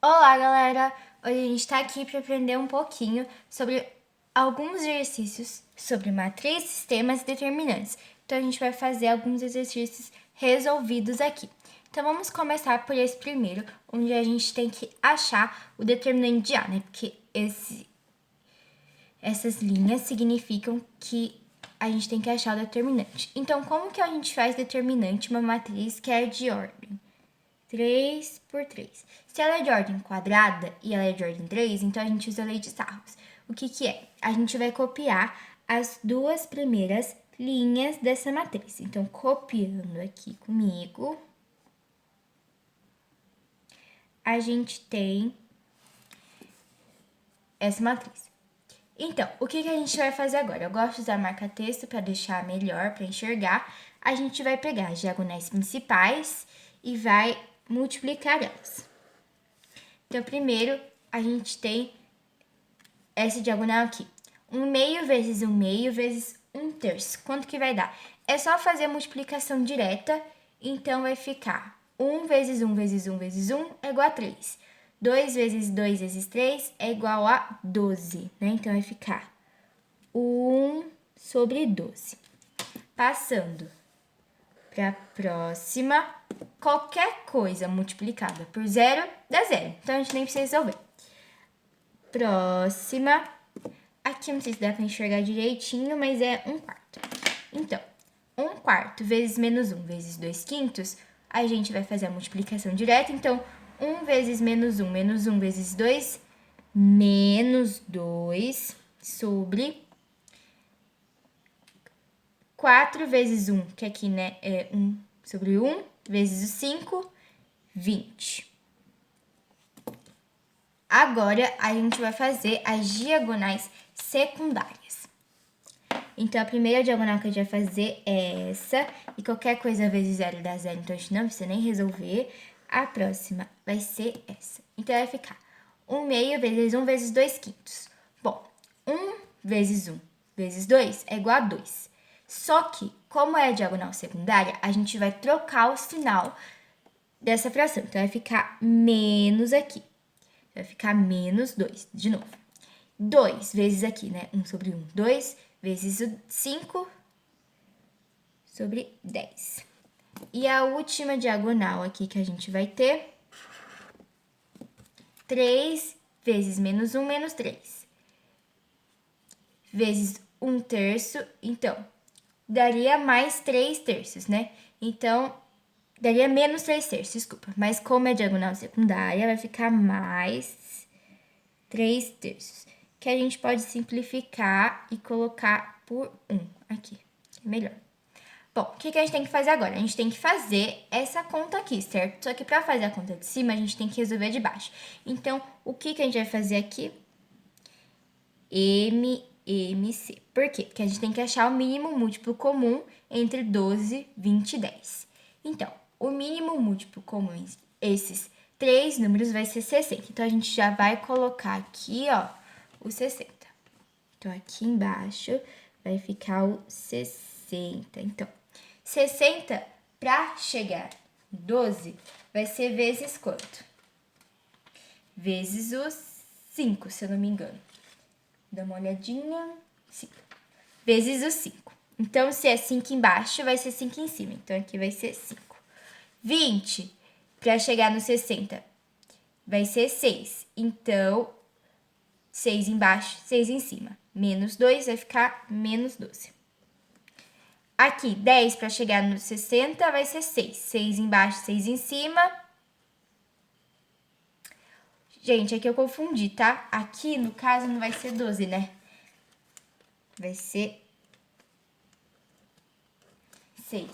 Olá, galera! Hoje a gente está aqui para aprender um pouquinho sobre alguns exercícios sobre matriz, sistemas e determinantes. Então, a gente vai fazer alguns exercícios resolvidos aqui. Então, vamos começar por esse primeiro, onde a gente tem que achar o determinante de A, né? Porque essas linhas significam que a gente tem que achar o determinante. Então, como que a gente faz determinante uma matriz que é de ordem 3 por 3. Se ela é de ordem quadrada e ela é de ordem 3, então a gente usa a lei de Sarros. O que é? A gente vai copiar as duas primeiras linhas dessa matriz. Então, copiando aqui comigo, a gente tem essa matriz. Então, o que a gente vai fazer agora? Eu gosto de usar marca-texto para deixar melhor, para enxergar. A gente vai pegar as diagonais principais e vai multiplicar elas. Então, primeiro, a gente tem essa diagonal aqui. 1/2 vezes 1/2 vezes 1/3. Quanto que vai dar? É só fazer a multiplicação direta, então vai ficar 1 vezes 1 vezes 1 vezes 1 é igual a 3. 2 vezes 2 vezes 3 é igual a 12, né? Então, vai ficar 1 sobre 12. Passando para a próxima, qualquer coisa multiplicada por zero dá zero. Então, a gente nem precisa resolver. Próxima. Aqui não sei se dá para enxergar direitinho, mas é 1/4. Então, 1/4 vezes menos 1 vezes 2/5, a gente vai fazer a multiplicação direta. Então, 1 vezes menos 1 vezes 2, menos 2 sobre 4 vezes 1, que aqui, né, é 1 sobre 1, vezes o 5, 20. Agora, a gente vai fazer as diagonais secundárias. Então, a primeira diagonal que a gente vai fazer é essa. E qualquer coisa vezes zero dá zero, então a gente não precisa nem resolver. A próxima vai ser essa. Então, vai ficar 1/2 vezes 1 vezes 2/5. Bom, 1 vezes 1 vezes 2 é igual a 2. Só que, como é a diagonal secundária, a gente vai trocar o sinal dessa fração. Então, vai ficar menos aqui. Vai ficar menos 2, de novo. 2 vezes aqui, né? 1 sobre 1. 2 vezes o 5 sobre 10. E a última diagonal aqui que a gente vai ter, 3 vezes menos 1, menos 3. Vezes 1/3, então, daria mais 3/3, né? Então, daria menos 3/3, desculpa. Mas como é diagonal secundária, vai ficar mais 3/3. Que a gente pode simplificar e colocar por 1 aqui. É melhor. Bom, o que a gente tem que fazer agora? A gente tem que fazer essa conta aqui, certo? Só que para fazer a conta de cima, a gente tem que resolver a de baixo. Então, o que a gente vai fazer aqui? MMC. Por quê? Porque a gente tem que achar o mínimo múltiplo comum entre 12, 20 e 10. Então, o mínimo múltiplo comum entre esses três números vai ser 60. Então, a gente já vai colocar aqui, ó, o 60. Então, aqui embaixo vai ficar o 60. Então, 60 para chegar em 12 vai ser vezes quanto? Vezes os 5, se eu não me engano. Dá uma olhadinha. 5. Vezes os 5. Então, se é 5 embaixo, vai ser 5 em cima. Então, aqui vai ser 5. 20 para chegar no 60 vai ser 6. Então, 6 embaixo, 6 em cima. Menos 2 vai ficar menos 12. Aqui, 10 para chegar no 60 vai ser 6. 6 embaixo, 6 em cima. Gente, aqui eu confundi, tá? Aqui, no caso, não vai ser 12, né? Vai ser 6.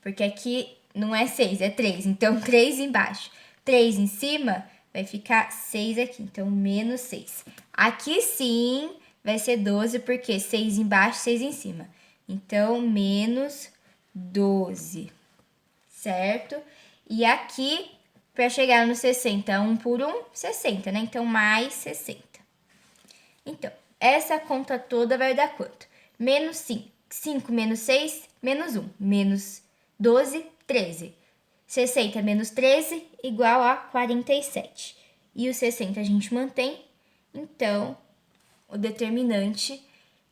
Porque aqui não é 6, é 3. Então, 3 embaixo. 3 em cima vai ficar 6 aqui. Então, menos 6. Aqui sim vai ser 12, porque 6 embaixo, 6 em cima. Então, menos 12. Certo? E aqui, para chegar no 60, 1 por 1, 60, né? Então, mais 60. Então, essa conta toda vai dar quanto? Menos 5. 5 menos 6, menos 1. Menos 12, 13. 60 menos 13 igual a 47. E o 60 a gente mantém, então o determinante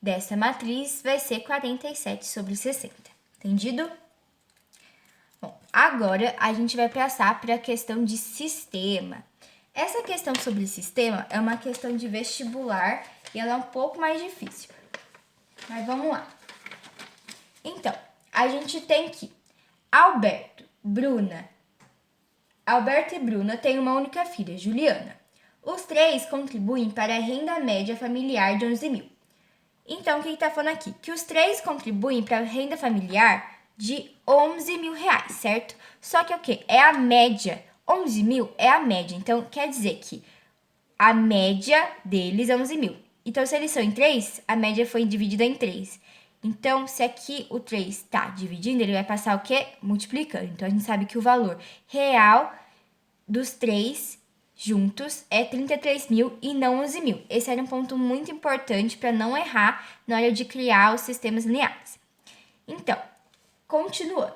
dessa matriz vai ser 47 sobre 60. Entendido? Bom, agora a gente vai passar para a questão de sistema. Essa questão sobre sistema é uma questão de vestibular e ela é um pouco mais difícil. Mas vamos lá. Então, a gente tem que Alberto e Bruna têm uma única filha, Juliana. Os três contribuem para a renda média familiar de 11 mil. Então, o que está falando aqui? Que os três contribuem para a renda familiar de 11 mil reais, certo? Só que o quê? É a média. 11 mil é a média. Então, quer dizer que a média deles é 11 mil. Então, se eles são em 3, a média foi dividida em 3. Então, se aqui o 3 está dividindo, ele vai passar o quê? Multiplicando. Então, a gente sabe que o valor real dos 3 juntos é 33 mil e não 11 mil. Esse era um ponto muito importante para não errar na hora de criar os sistemas lineares. Então, continuando.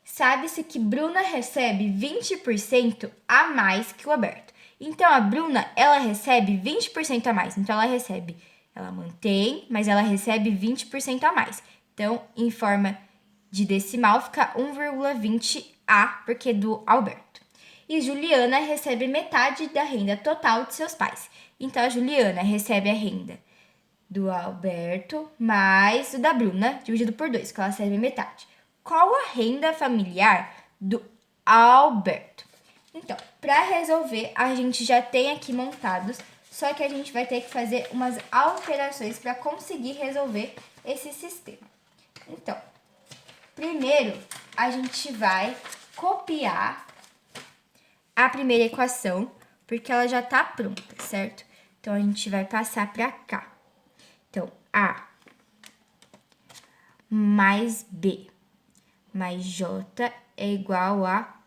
Sabe-se que Bruna recebe 20% a mais que o Alberto. Então, a Bruna, ela recebe 20% a mais. Então, ela mantém, mas ela recebe 20% a mais. Então, em forma de decimal, fica 1,20A, porque é do Alberto. E Juliana recebe metade da renda total de seus pais. Então, a Juliana recebe a renda do Alberto mais o da Bruna, dividido por 2, que ela recebe metade. Qual a renda familiar do Alberto? Então, para resolver, a gente já tem aqui montados, só que a gente vai ter que fazer umas alterações para conseguir resolver esse sistema. Então, primeiro, a gente vai copiar a primeira equação, porque ela já está pronta, certo? Então, a gente vai passar para cá. Então, A mais B mais J é igual a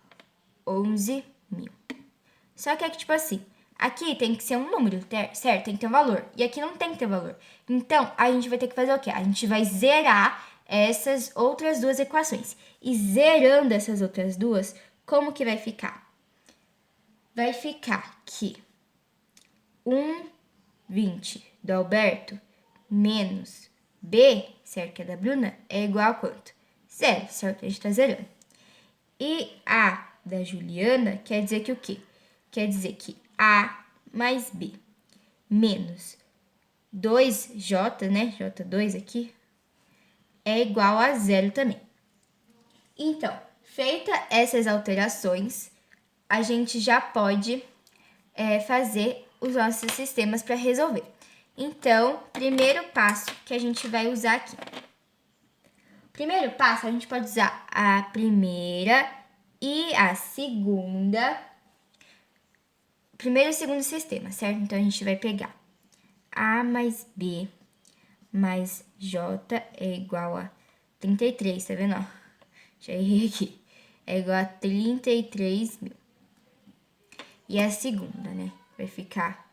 11 mil. Só que aqui, tipo assim, aqui tem que ser um número, certo? Tem que ter um valor. E aqui não tem que ter valor. Então, a gente vai ter que fazer o quê? A gente vai zerar essas outras duas equações. E zerando essas outras duas, como que vai ficar? Vai ficar que 1,20 do Alberto menos B, certo? Que é da Bruna, é igual a quanto? 0, certo? A gente tá zerando. E A da Juliana quer dizer que o quê? Quer dizer que A mais B menos 2J, né? J2 aqui, é igual a 0 também. Então, feita essas alterações, a gente já pode fazer os nossos sistemas para resolver. Então, primeiro passo que a gente vai usar aqui. Primeiro passo, a gente pode usar a primeira e a segunda. Primeiro e segundo sistema, certo? Então, a gente vai pegar A mais B mais J é igual a 33, tá vendo? Já errei aqui. É igual a 33 mil. E a segunda, né? Vai ficar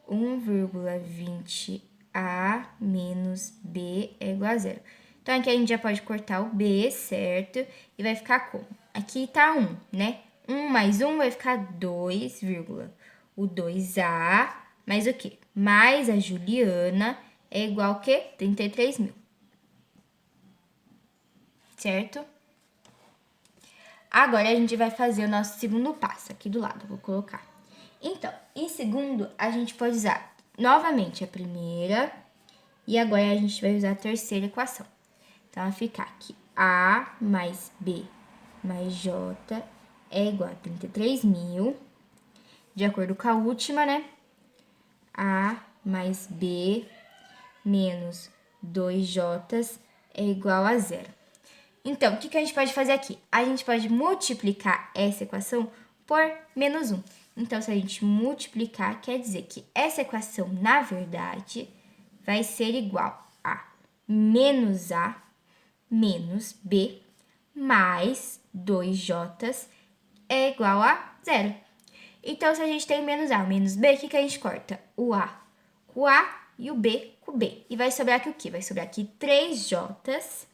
1,20A menos B é igual a 0. Então, aqui a gente já pode cortar o B, certo? E vai ficar como? Aqui tá 1, né? 1 mais 1 vai ficar 2, o 2A, mais o quê? Mais a Juliana é igual a quê? 33 mil. Certo? Agora, a gente vai fazer o nosso segundo passo, aqui do lado, vou colocar. Então, em segundo, a gente pode usar novamente a primeira e agora a gente vai usar a terceira equação. Então, vai ficar aqui A mais B mais J é igual a 33 mil, de acordo com a última, né? A mais B menos 2J é igual a 0. Então, o que a gente pode fazer aqui? A gente pode multiplicar essa equação por menos 1. Então, se a gente multiplicar, quer dizer que essa equação, na verdade, vai ser igual a menos A menos B mais 2J é igual a 0. Então, se a gente tem menos A menos B, o que a gente corta? O A com o A e o B com o B. E vai sobrar aqui o quê? Vai sobrar aqui 3J's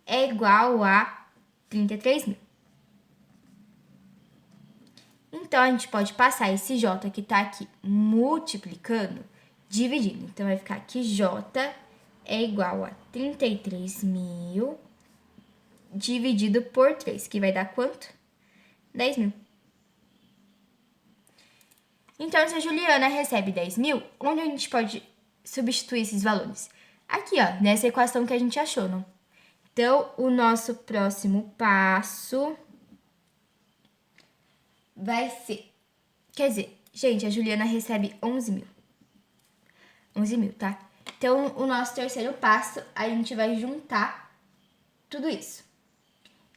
é igual a 33 mil. Então, a gente pode passar esse J que tá aqui multiplicando, dividindo. Então, vai ficar que J é igual a 33.000 dividido por 3, que vai dar quanto? 10.000. Então, se a Juliana recebe 10.000, onde a gente pode substituir esses valores? Aqui, ó, nessa equação que a gente achou, não? Então, o nosso próximo passo vai ser... Quer dizer, gente, a Juliana recebe 11.000. 11.000, tá? Então, o nosso terceiro passo, a gente vai juntar tudo isso.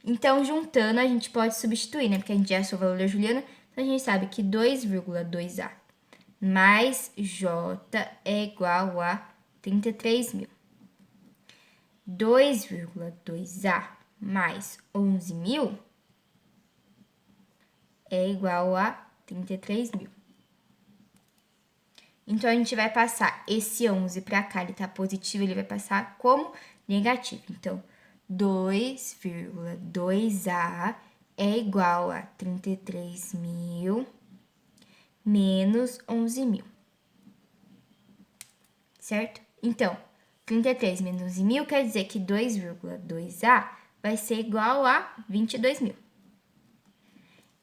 Então, juntando, a gente pode substituir, né? Porque a gente já achou o valor da Juliana. Então, a gente sabe que 2,2A mais J é igual a 33.000. 2,2A mais 11.000 é igual a 33.000. Então, a gente vai passar esse 11 para cá, ele tá positivo, ele vai passar como negativo. Então, 2,2A é igual a 33.000 menos 11.000. Certo? Então, 33 menos 11.000 quer dizer que 2,2A vai ser igual a 22.000.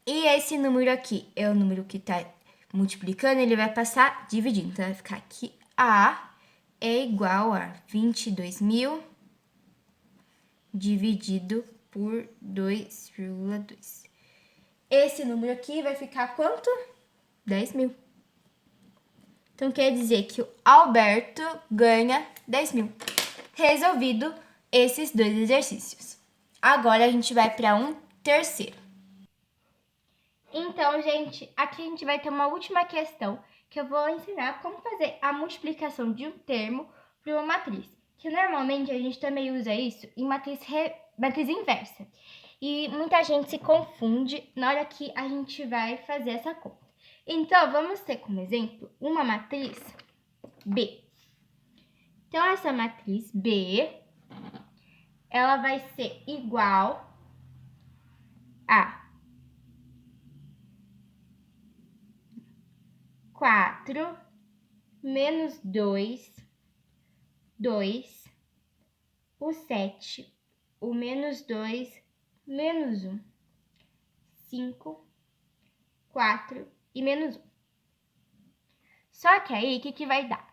E esse número aqui é o número que está multiplicando, ele vai passar dividindo. Então, vai ficar que A é igual a 22.000 dividido por 2,2. Esse número aqui vai ficar quanto? 10.000. Então, quer dizer que o Alberto ganha 10.000. Resolvido esses dois exercícios. Agora, a gente vai para um terceiro. Então, gente, aqui a gente vai ter uma última questão que eu vou ensinar como fazer a multiplicação de um termo para uma matriz. Que normalmente a gente também usa isso em matriz inversa. E muita gente se confunde na hora que a gente vai fazer essa conta. Então, vamos ter como exemplo uma matriz B. Então, essa matriz B, ela vai ser igual a 4 menos 2, 2, o 7, o menos 2, menos 1, 5, 4 e menos 1. Só que aí, o que vai dar?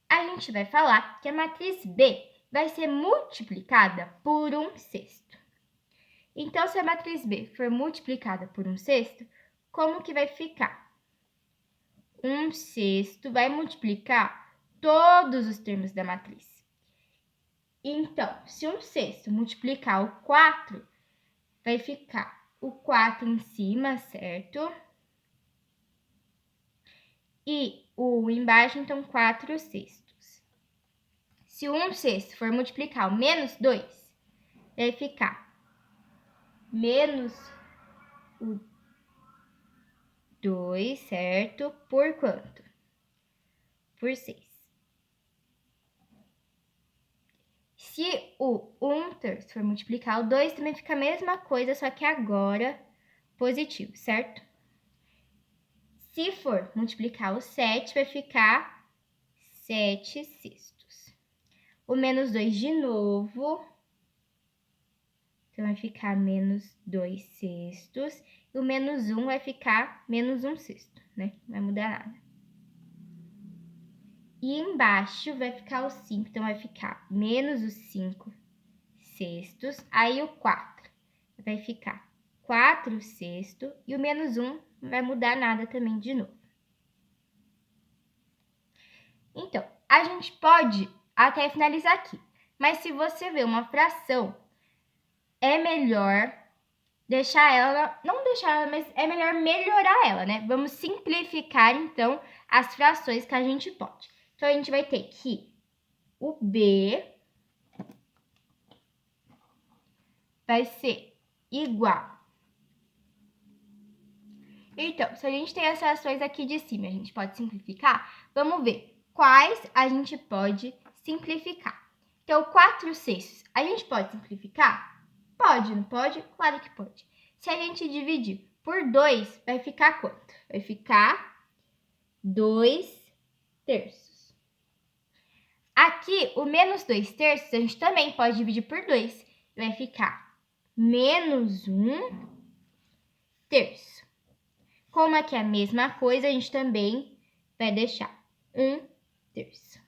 A gente vai falar que a matriz B vai ser multiplicada por 1/6. Então, se a matriz B for multiplicada por 1/6, como que vai ficar? 1/6 vai multiplicar todos os termos da matriz. Então, se 1/6 multiplicar o 4, vai ficar o 4 em cima, certo? E o embaixo, então, 4/6. Se o 1/6 for multiplicar o menos 2, vai ficar menos o 2, certo? Por quanto? Por 6. Se o 1/3 for multiplicar o 2, também fica a mesma coisa, só que agora positivo, certo? Se for multiplicar o 7, vai ficar 7/6. O menos 2 de novo, então vai ficar menos 2/6. E o menos 1 vai ficar menos 1/6, né? Não vai mudar nada. E embaixo vai ficar o 5, então vai ficar menos os 5/6. Aí o 4 vai ficar 4/6. E o menos 1 não vai mudar nada também de novo. Então, a gente pode até finalizar aqui. Mas se você vê uma fração, é melhor deixar ela, não deixar ela, mas é melhor melhorar ela, né? Vamos simplificar, então, as frações que a gente pode. Então, a gente vai ter que o B vai ser igual. Então, se a gente tem as frações aqui de cima, a gente pode simplificar. Vamos ver quais a gente pode simplificar. Então, 4/6, a gente pode simplificar? Pode, não pode? Claro que pode. Se a gente dividir por 2 vai ficar quanto? Vai ficar 2/3. Aqui, o menos 2/3 a gente também pode dividir por 2. Vai ficar menos 1/3. Como aqui é a mesma coisa, a gente também vai deixar 1/3.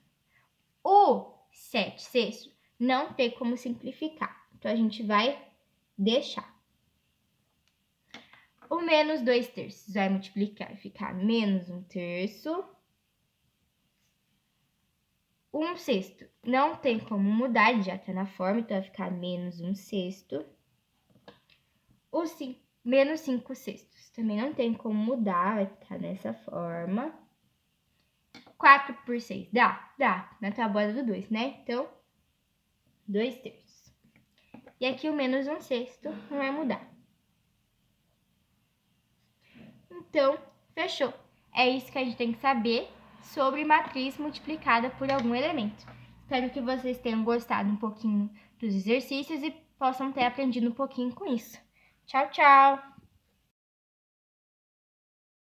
O 7/6 não tem como simplificar, então a gente vai deixar. O menos 2/3 vai multiplicar e ficar menos 1/3. 1/6 não tem como mudar, ele já tá na forma, então vai ficar menos 1/6. O menos 5/6 também não tem como mudar, vai ficar nessa forma. 4/6 dá na tábua do 2, né? Então, 2/3. E aqui o menos 1/6 não vai mudar. Então, fechou. É isso que a gente tem que saber sobre matriz multiplicada por algum elemento. Espero que vocês tenham gostado um pouquinho dos exercícios e possam ter aprendido um pouquinho com isso. Tchau, tchau!